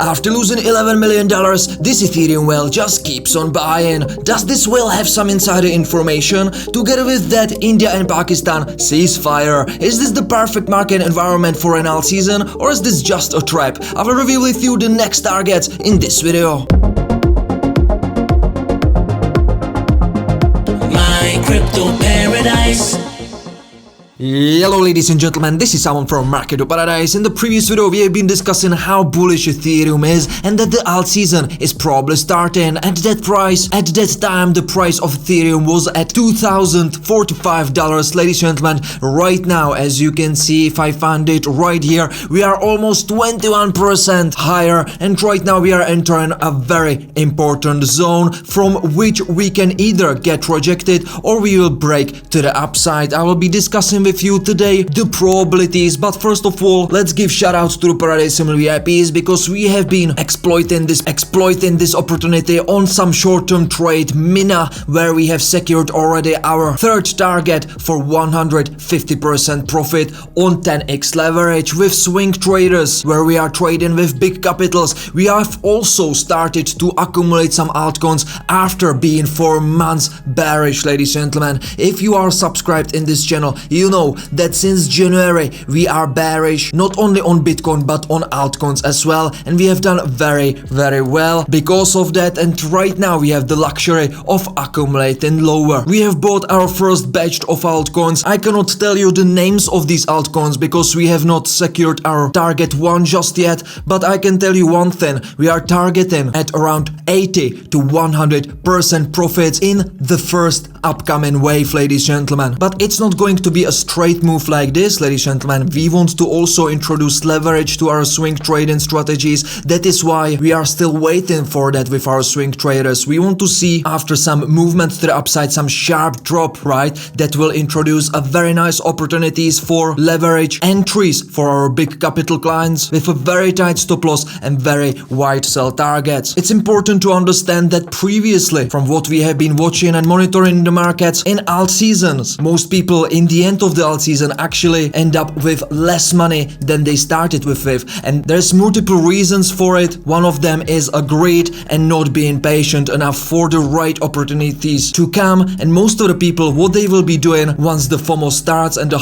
After losing $11 million, this Ethereum whale just keeps on buying. Does this whale have some insider information? Together with that, India and Pakistan ceasefire. Is this the perfect market environment for an Altseason, or is this just a trap? I will reveal with you the next targets in this video. My crypto paradise. Hello ladies and gentlemen, this is Salmon from Market to Paradise. In the previous video we have been discussing how bullish Ethereum is and that the Altseason is probably starting. At that time the price of Ethereum was at $2,045, ladies and gentlemen. Right now, as you can see, if I find it right here, we are almost 21% higher, and right now we are entering a very important zone from which we can either get rejected or we will break to the upside. I will be discussing with you today the probabilities, but first of all, let's give shoutouts to the Paradise Simul VIPs because we have been exploiting this opportunity on some short-term trade Mina, where we have secured already our third target for 150% profit on 10x leverage with swing traders, where we are trading with big capitals. We have also started to accumulate some altcoins after being 4 months bearish, ladies and gentlemen. If you are subscribed in this channel, you know that since January we are bearish not only on Bitcoin but on altcoins as well, and we have done very well because of that, and right now we have the luxury of accumulating lower. We have bought our first batch of altcoins. I cannot tell you the names of these altcoins because we have not secured our target one just yet, but I can tell you one thing: we are targeting at around 80 to 100% profits in the first upcoming wave, ladies and gentlemen. But it's not going to be a straight move like this, ladies and gentlemen. We want to also introduce leverage to our swing trading strategies. That is why we are still waiting for that with our swing traders. We want to see, after some movement to the upside, some sharp drop, right? That will introduce a very nice opportunities for leverage entries for our big capital clients with a very tight stop loss and very wide sell targets. It's important to understand that previously, from what we have been watching and monitoring the markets in alt seasons, most people in the end of the alt season actually end up with less money than they started with, and there's multiple reasons for it. One of them is a greed and not being patient enough for the right opportunities to come, and most of the people, what they will be doing once the FOMO starts and the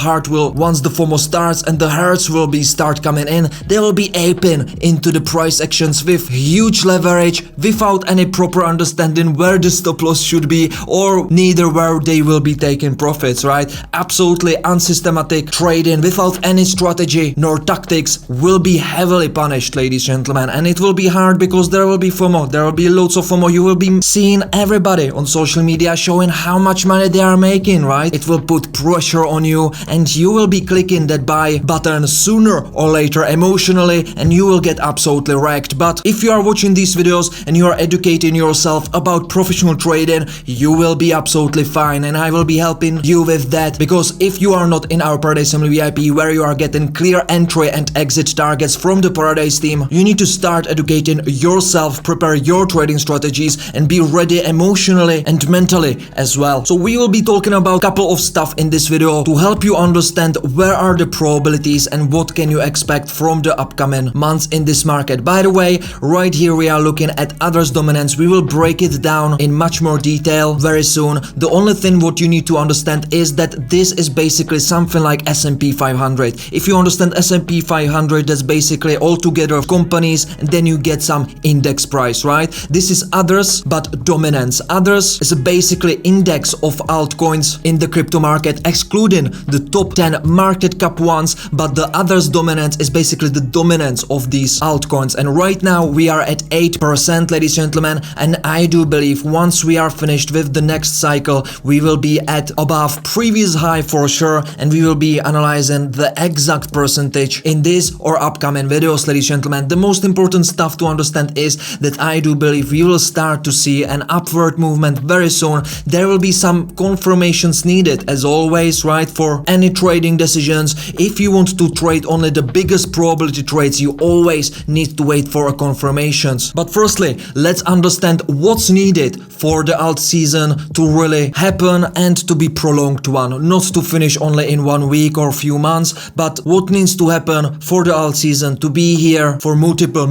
hearts will be start coming in, they will be aping into the price actions with huge leverage without any proper understanding where the stop loss should be or neither where they will be taking profits, right? Absolutely unsystematic trading without any strategy nor tactics will be heavily punished, ladies and gentlemen, and it will be hard because there will be FOMO, there will be loads of FOMO. You will be seeing everybody on social media showing how much money they are making, right? It will put pressure on you and you will be clicking that buy button sooner or later emotionally, and you will get absolutely wrecked. But if you are watching these videos and you are educating yourself about professional trading, you will be absolutely fine, and I will be helping you with that, because if you are not in our Paradise Simul VIP, where you are getting clear entry and exit targets from the Paradise team, you need to start educating yourself, prepare your trading strategies, and be ready emotionally and mentally as well. So we will be talking about a couple of stuff in this video to help you understand where are the probabilities and what can you expect from the upcoming months in this market. By the way, right here we are looking at others dominance. We will break it down in much more detail very soon. The only thing what you need to understand is that this is basically something like S&P 500. If you understand S&P 500, that's basically all together companies, and then you get some index price, right? This is others but dominance. Others is basically index of altcoins in the crypto market, excluding the top 10 market cap ones, but the others dominance is basically the dominance of these altcoins, and right now we are at 8%, ladies and gentlemen, and I do believe once we are finished with the next cycle we will be at above previous high for sure, and we will be analyzing the exact percentage in this or upcoming videos, ladies and gentlemen. The most important stuff to understand is that I do believe we will start to see an upward movement very soon. There will be some confirmations needed as always, right, for any trading decisions. If you want to trade only the biggest probability trades, you always need to wait for confirmations. But firstly, let's understand what's needed for the alt season to really actually happen and to be prolonged one, not to finish only in 1 week or few months, but what needs to happen for the alt season to be here for multiple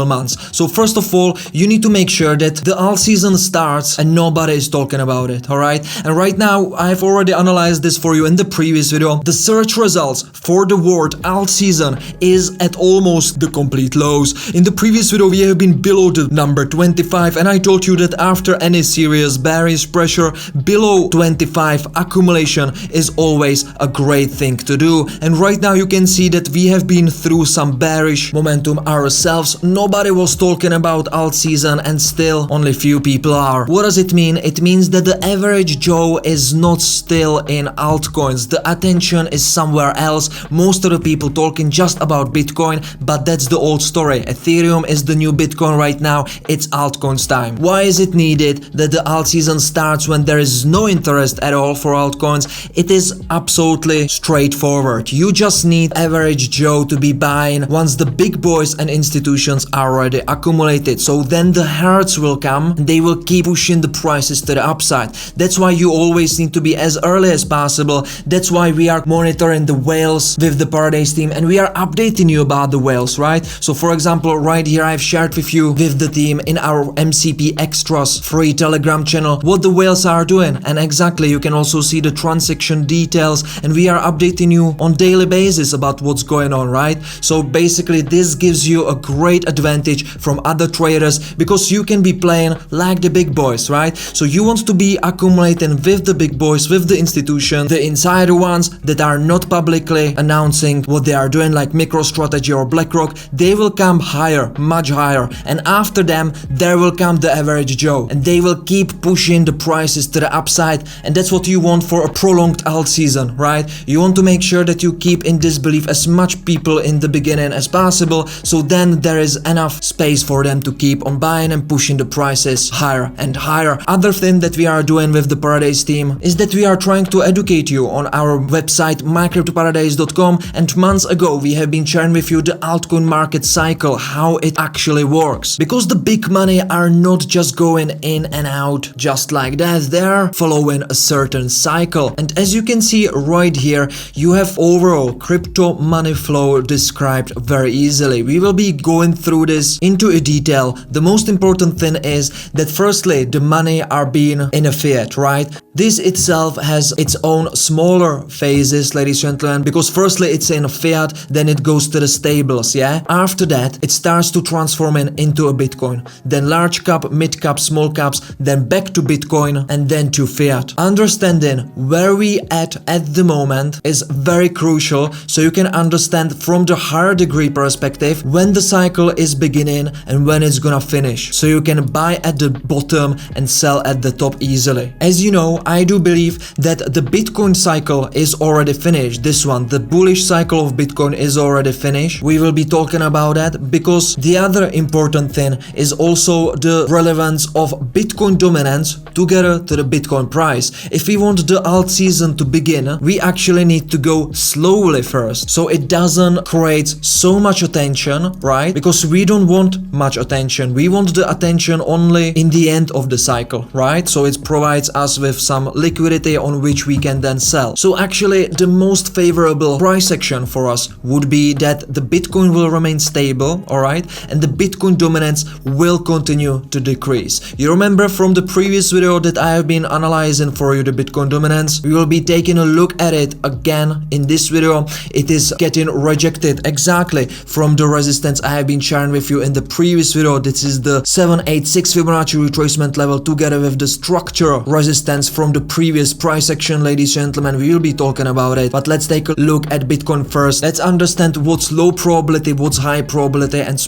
months. So first of all, you need to make sure that the alt season starts and nobody is talking about it, alright? And right now, I've already analyzed this for you in the previous video. The search results for the word alt season is at almost the complete lows. In the previous video, we have been below the number 25, and I told you that after any serious bearish pressure, below 25 accumulation is always a great thing to do. And right now you can see that we have been through some bearish momentum ourselves. Nobody was talking about alt season and still only few people are. What does it mean? It means that the average Joe is not still in altcoins. The attention is somewhere else. Most of the people talking just about Bitcoin, but that's the old story. Ethereum is the new Bitcoin right now. It's altcoins time. Why is it needed that the alt season starts when there is no interest at all for altcoins? It is absolutely straightforward. You just need average Joe to be buying once the big boys and institutions are already accumulated. So then the herds will come and they will keep pushing the prices to the upside. That's why you always need to be as early as possible. That's why we are monitoring the whales with the Paradise team and we are updating you about the whales, right? So for example, right here I've shared with you with the team in our MCP Extras free Telegram channel what the whales are doing, and exactly you can also see the transaction details, and we are updating you on daily basis about what's going on, right? So basically this gives you a great advantage from other traders because you can be playing like the big boys, right? So you want to be accumulating with the big boys, with the institution, the insider ones that are not publicly announcing what they are doing, like MicroStrategy or BlackRock. They will come higher, much higher, and after them there will come the average Joe, and they will keep pushing the prices to the upside. And that's what you want for a prolonged alt season, right? You want to make sure that you keep in disbelief as much people in the beginning as possible, so then there is enough space for them to keep on buying and pushing the prices higher and higher. Other thing that we are doing with the Paradise team is that we are trying to educate you on our website mycryptoparadise.com, and months ago we have been sharing with you the altcoin market cycle, how it actually works, because the big money are not just going in and out just like that. They're following a certain cycle, and as you can see right here, you have overall crypto money flow described very easily. We will be going through this into a detail. The most important thing is that firstly the money are being in a fiat, right? This itself has its own smaller phases, ladies and gentlemen, because firstly it's in a fiat, then it goes to the stables, yeah? After that it starts to transform into a Bitcoin, then large cap, mid cap, small caps, then back to Bitcoin, and then to fiat. Understanding where we at the moment is very crucial, so you can understand from the higher degree perspective when the cycle is beginning and when it's gonna finish, so you can buy at the bottom and sell at the top easily. As you know, I do believe that the Bitcoin cycle is already finished. This one, the bullish cycle of Bitcoin, is already finished. We will be talking about that because the other important thing is also the relevance of Bitcoin dominance together to the Bitcoin price. If we want the alt season to begin, we actually need to go slowly first, so it doesn't create so much attention, right? Because we don't want much attention. We want the attention only in the end of the cycle, right? So it provides us with some liquidity on which we can then sell. So actually the most favorable price action for us would be that the Bitcoin will remain stable, alright, and the Bitcoin dominance will continue to decrease. You remember from the previous video that I have been analyzing for you the Bitcoin dominance. We will be taking a look at it again in this video. It is getting rejected exactly from the resistance I have been sharing with you in the previous video. This is the 786 Fibonacci retracement level together with the structural resistance from the previous price action, ladies and gentlemen. We will be talking about it, but let's take a look at Bitcoin first. Let's understand what's low probability, what's high probability, and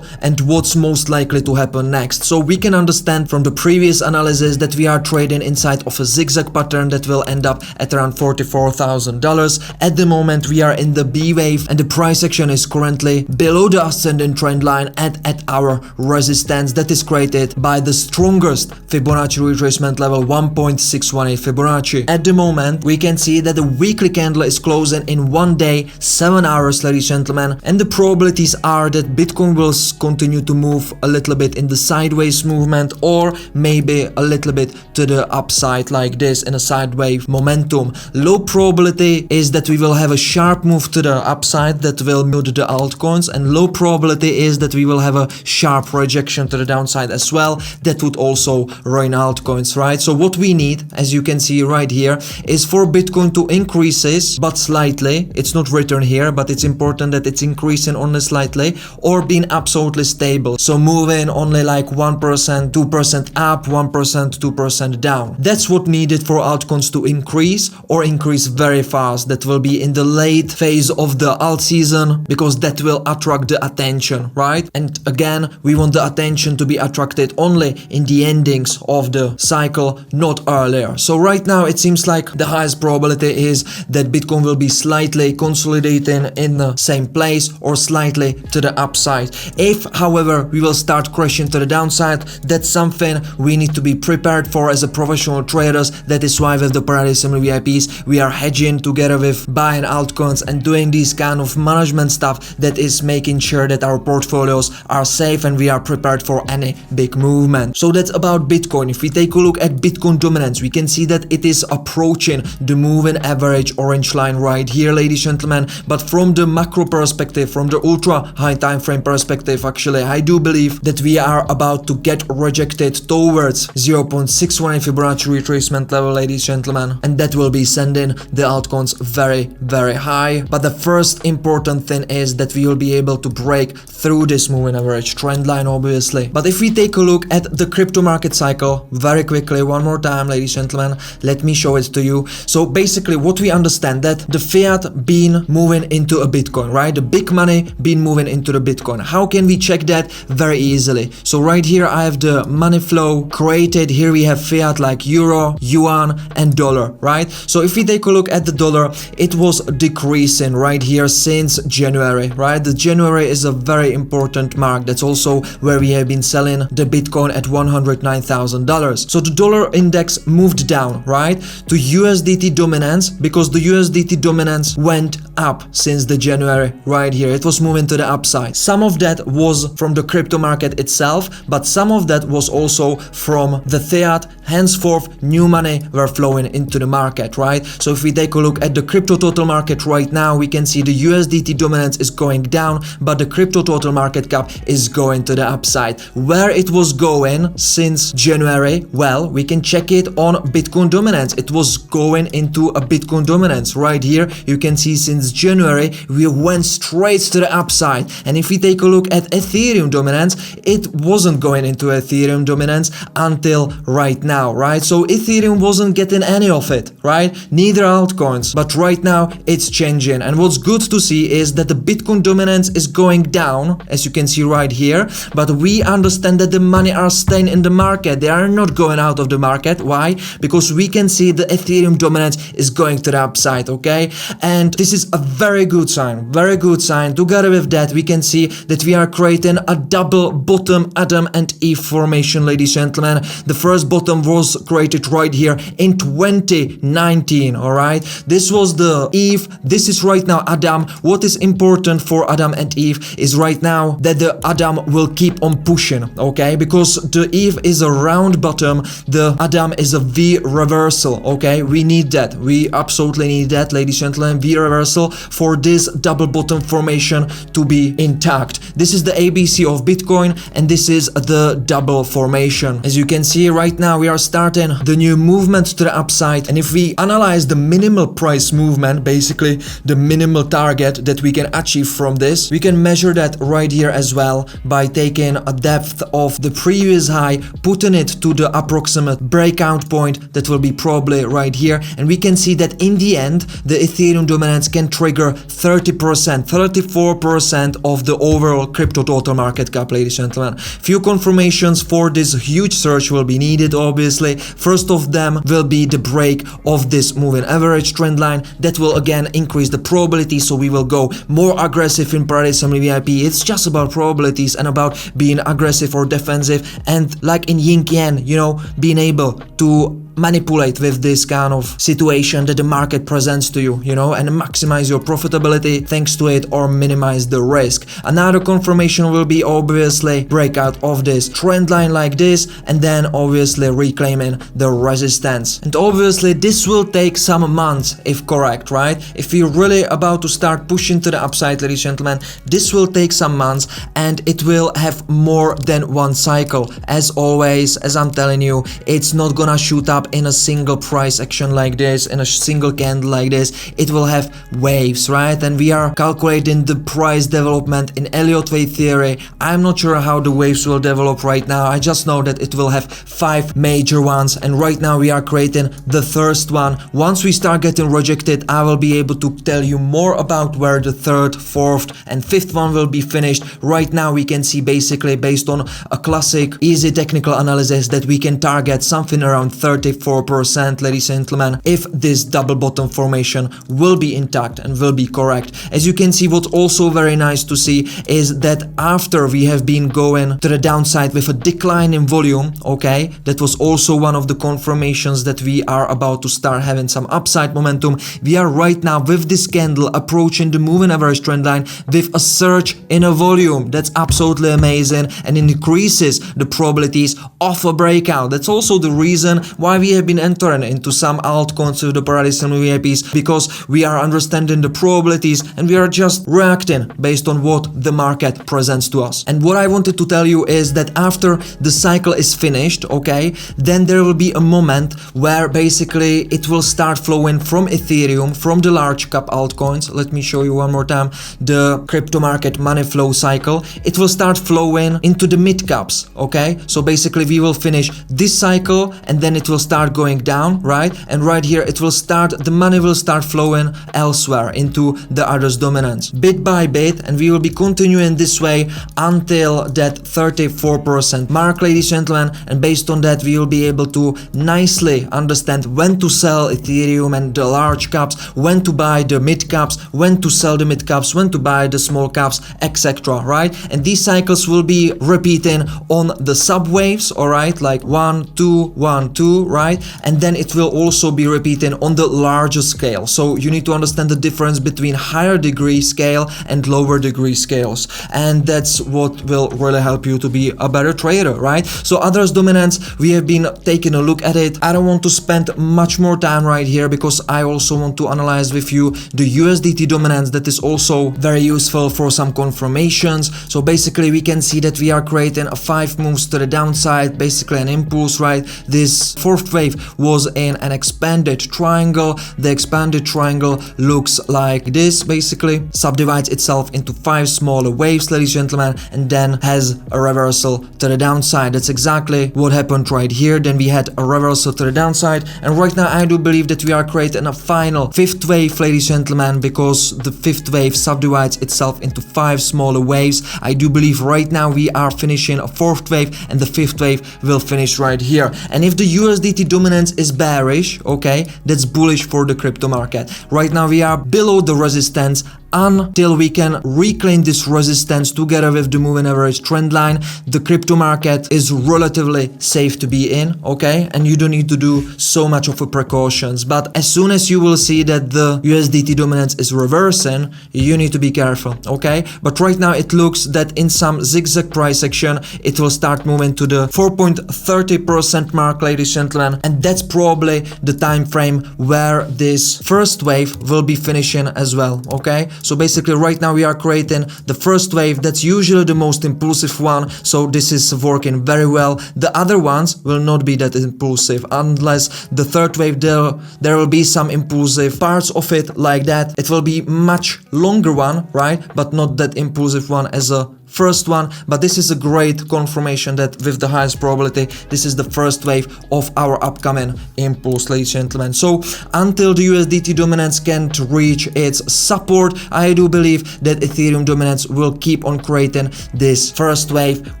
what's most likely to happen next. So we can understand from the previous analysis that we are trading inside of a zigzag pattern that will end up at around $44,000. At the moment we are in the B wave and the price action is currently below the ascending trend line at our resistance that is created by the strongest Fibonacci retracement level 1.618 Fibonacci. At the moment we can see that the weekly candle is closing in 1 day 7 hours, ladies and gentlemen, and the probabilities are that Bitcoin will continue to move a little bit in the sideways movement or maybe a little little bit to the upside like this in a sideways momentum. Low probability is that we will have a sharp move to the upside that will mute the altcoins, and low probability is that we will have a sharp rejection to the downside as well. That would also ruin altcoins, right? So what we need, as you can see right here, is for Bitcoin to increases, but slightly. It's not written here, but it's important that it's increasing only slightly, or being absolutely stable. So moving only like 1%, 2% up, 1%, 2% down. That's what needed for altcoins to increase, or increase very fast. That will be in the late phase of the alt season, because that will attract the attention, right? And again, we want the attention to be attracted only in the endings of the cycle, not earlier. So right now it seems like the highest probability is that Bitcoin will be slightly consolidating in the same place or slightly to the upside. If, however, we will start crashing to the downside, that's something we need to be prepared for as a professional traders. That is why with the Paradise Family VIPs we are hedging together with buying altcoins and doing this kind of management stuff that is making sure that our portfolios are safe and we are prepared for any big movement. So that's about Bitcoin. If we take a look at Bitcoin dominance, we can see that it is approaching the moving average orange line right here, ladies and gentlemen. But from the macro perspective, from the ultra high time frame perspective, actually I do believe that we are about to get rejected towards 0.61 Fibonacci retracement level, ladies and gentlemen, and that will be sending the altcoins very high. But the first important thing is that we will be able to break through this moving average trend line, obviously. But if we take a look at the crypto market cycle very quickly, one more time, ladies and gentlemen, let me show it to you. So basically what we understand, that the fiat been moving into a Bitcoin, right? The big money been moving into the Bitcoin. How can we check that? Very easily. So right here I have the money flow created. Here we have fiat like euro, yuan and dollar, right? So if we take a look at the dollar, it was decreasing right here since January, right? The January is a very important mark. That's also where we have been selling the Bitcoin at $109,000. So the dollar index moved down, right, to USDT dominance, because the USDT dominance went up since the January right here. It was moving to the upside. Some of that was from the crypto market itself, but some of that was also from the fiat. Henceforth, new money were flowing into the market, right? So if we take a look at the crypto total market right now, we can see the USDT dominance is going down, but the crypto total market cap is going to the upside. Where it was going since January, well, we can check it on Bitcoin dominance. It was going into a Bitcoin dominance right here. You can see since January we went straight to the upside. And if we take a look at Ethereum dominance, it wasn't going into Ethereum dominance until right now, right? So Ethereum wasn't getting any of it, right? Neither altcoins. But right now it's changing, and what's good to see is that the Bitcoin dominance is going down, as you can see right here, but we understand that the money are staying in the market. They are not going out of the market. Why? Because we can see the Ethereum dominance is going to the upside, okay? And this is a very good sign, very good sign. Together with that, we can see that we are creating a double bottom Adam and Eve formation, ladies and gentlemen. The first bottom was created right here in 2019, all right? This was the Eve, this is right now Adam. What is important for Adam and Eve is right now that the Adam will keep on pushing, okay? Because the Eve is a round bottom, the Adam is a V reversal, okay? We need that, we absolutely need that, ladies and gentlemen, V reversal for this double bottom formation to be intact. This is the ABC of Bitcoin, and this is the double formation. As you can see right now, we are starting the new movement to the upside, and if we analyze the minimal price movement, basically the minimal target that we can achieve from this, we can measure that right here as well by taking a depth of the previous high, putting it to the approximate breakout point that will be probably right here, and we can see that in the end the Ethereum dominance can trigger 30%, 34% of the overall crypto total market cap, ladies and gentlemen. Few confirmations for this huge surge will be needed, obviously. First of them will be the break of this moving average trend line. That will again increase the probability, so we will go more aggressive in Paradise Family VIP. It's just about probabilities and about being aggressive or defensive, and like in yin yang, you know, being able to manipulate with this kind of situation that the market presents to you, you know, and maximize your profitability thanks to it or minimize the risk. Another confirmation will be obviously breakout of this trend line like this, and then obviously reclaiming the resistance. And obviously this will take some months if correct, right? If you're really about to start pushing to the upside, ladies and gentlemen, this will take some months and it will have more than one cycle. As always, as I'm telling you, it's not gonna shoot up in a single price action like this, in a single candle like this. It will have waves, right? And we are calculating the price development in Elliott wave theory. I'm not sure how the waves will develop right now. I just know that it will have 5 major ones, and right now we are creating the first one. Once we start getting rejected, I will be able to tell you more about where the third, fourth and fifth one will be finished. Right now we can see basically based on a classic easy technical analysis that we can target something around 34%, ladies and gentlemen, if this double bottom formation will be intact and will be correct. As you can see, what's also very nice to see is that after we have been going to the downside with a decline in volume, okay, that was also one of the confirmations that we are about to start having some upside momentum. We are right now with this candle approaching the moving average trend line with a surge in a volume. That's absolutely amazing, and it increases the probabilities of a breakout. That's also the reason why we have been entering into some altcoins with the Paradise and VIPs, because we are understanding the probabilities and we are just reacting based on what the market presents to us. And what I wanted to tell you is that after the cycle is finished, okay, then there will be a moment where basically it will start flowing from Ethereum, from the large cap altcoins. Let me show you one more time the crypto market money flow cycle. It will start flowing into the mid caps, okay? So basically we will finish this cycle and then it will start going down, right? And right here it will start, the money will start flowing elsewhere into the others dominance bit by bit, and we will be continuing this way until that 34% mark, ladies and gentlemen. And based on that we will be able to nicely understand when to sell Ethereum and the large caps, when to buy the mid caps, when to sell the mid caps, when to buy the small caps, etc. right? And these cycles will be repeating on the sub waves, all right, like 1 2 1 2, right? And then it will also be repeating on the larger scale. So you need to understand the difference between higher degree scale and lower degree scales, and that's what will really help you to be a better trader, right? So others dominance, we have been taking a look at it. I don't want to spend much more time right here because I also want to analyze with you the USDT dominance. That is also very useful for some confirmations. So basically we can see that we are creating a 5 moves to the downside, basically an impulse, right? This fourth wave was in an expanded triangle. The expanded triangle looks like this, basically subdivides itself into 5 smaller waves, ladies and gentlemen, and then has a reversal to the downside. That's exactly what happened right here. Then we had a reversal to the downside, and right now I do believe that we are creating a final 5th wave, ladies and gentlemen, because the 5th wave subdivides itself into 5 smaller waves. I do believe right now we are finishing a 4th wave and the 5th wave will finish right here. And if the USDT dominance is bearish, okay, that's bullish for the crypto market. Right now we are below the resistance. Until we can reclaim this resistance together with the moving average trend line, the crypto market is relatively safe to be in, okay? And you don't need to do so much of a precautions. But as soon as you will see that the USDT dominance is reversing, you need to be careful, okay? But right now it looks that in some zigzag price action, it will start moving to the 4.30% mark, ladies and gentlemen. And that's probably the time frame where this first wave will be finishing as well, okay? So basically right now we are creating the first wave. That's usually the most impulsive one, so this is working very well. The other ones will not be that impulsive unless the third wave there will be some impulsive parts of it like that. It will be much longer one, right? But not that impulsive one as a first one. But this is a great confirmation that with the highest probability this is the first wave of our upcoming impulse, ladies and gentlemen. So until the USDT dominance can't reach its support, I do believe that Ethereum dominance will keep on creating this first wave.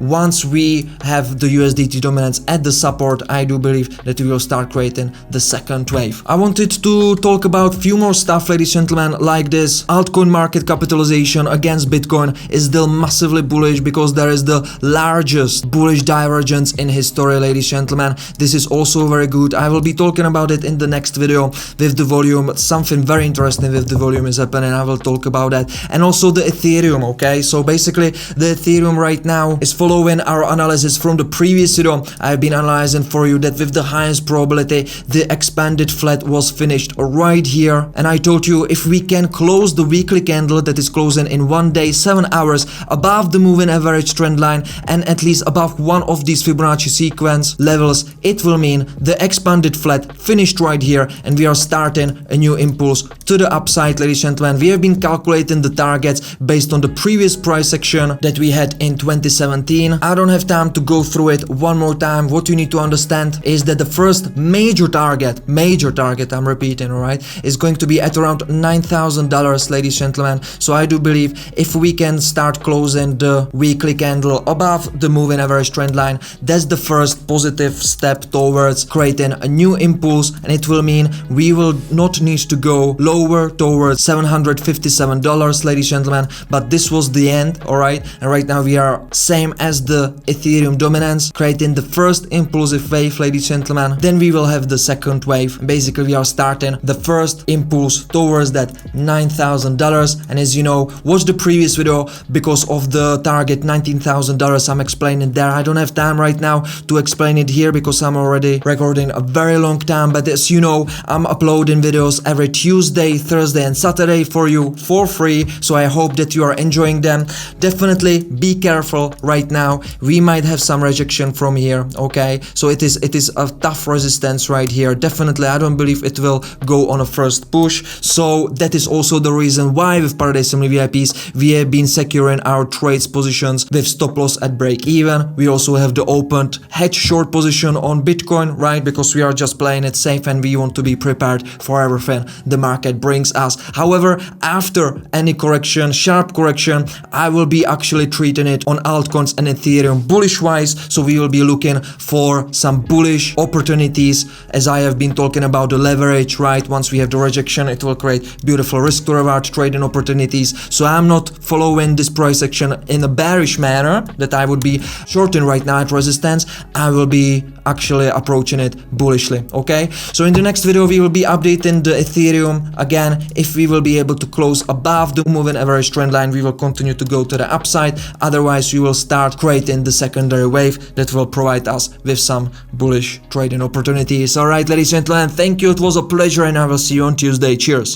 Once we have the USDT dominance at the support, I do believe that we will start creating the second wave. I wanted to talk about few more stuff, ladies and gentlemen, like this altcoin market capitalization against Bitcoin is still massively extremely bullish because there is the largest bullish divergence in history, ladies and gentlemen. This is also very good. I will be talking about it in the next video with the volume. Something very interesting with the volume is happening. I will talk about that. And also the Ethereum, okay? So basically the Ethereum right now is following our analysis from the previous video. I've been analyzing for you that with the highest probability the expanded flat was finished right here, and I told you if we can close the weekly candle that is closing in 1 day 7 hours above the moving average trend line and at least above one of these Fibonacci sequence levels, it will mean the expanded flat finished right here and we are starting a new impulse to the upside, ladies and gentlemen. We have been calculating the targets based on the previous price action that we had in 2017. I don't have time to go through it one more time. What you need to understand is that the first major target, I'm repeating, alright, is going to be at around $9,000, ladies and gentlemen. So I do believe if we can start closing the weekly candle above the moving average trend line, that's the first positive step towards creating a new impulse, and it will mean we will not need to go lower towards $757, ladies and gentlemen, but this was the end, alright, and right now we are same as the Ethereum dominance, creating the first impulsive wave, ladies and gentlemen. Then we will have the second wave. Basically we are starting the first impulse towards that $9,000, and as you know, watch the previous video because of the target $19,000. I'm explaining there. I don't have time right now to explain it here because I'm already recording a very long time, but as you know, I'm uploading videos every Tuesday, Thursday and Saturday for you for free, so I hope that you are enjoying them. Definitely be careful right now. We might have some rejection from here, okay? So it is a tough resistance right here. Definitely I don't believe it will go on a first push, so that is also the reason why with Paradise Family VIPs we have been securing our trades positions with stop loss at break even. We also have the opened hedge short position on Bitcoin, right? Because we are just playing it safe and we want to be prepared for everything the market brings us. However, after any correction, sharp correction, I will be actually treating it on altcoins and Ethereum bullish wise, so we will be looking for some bullish opportunities as I have been talking about the leverage, right? Once we have the rejection, it will create beautiful risk to reward trading opportunities. So I'm not following this price action in a bearish manner that I would be shorting right now at resistance. I will be actually approaching it bullishly, okay? So in the next video we will be updating the Ethereum again. If we will be able to close above the moving average trend line, we will continue to go to the upside. Otherwise we will start creating the secondary wave that will provide us with some bullish trading opportunities. Alright, ladies and gentlemen, thank you. It was a pleasure and I will see you on Tuesday. Cheers.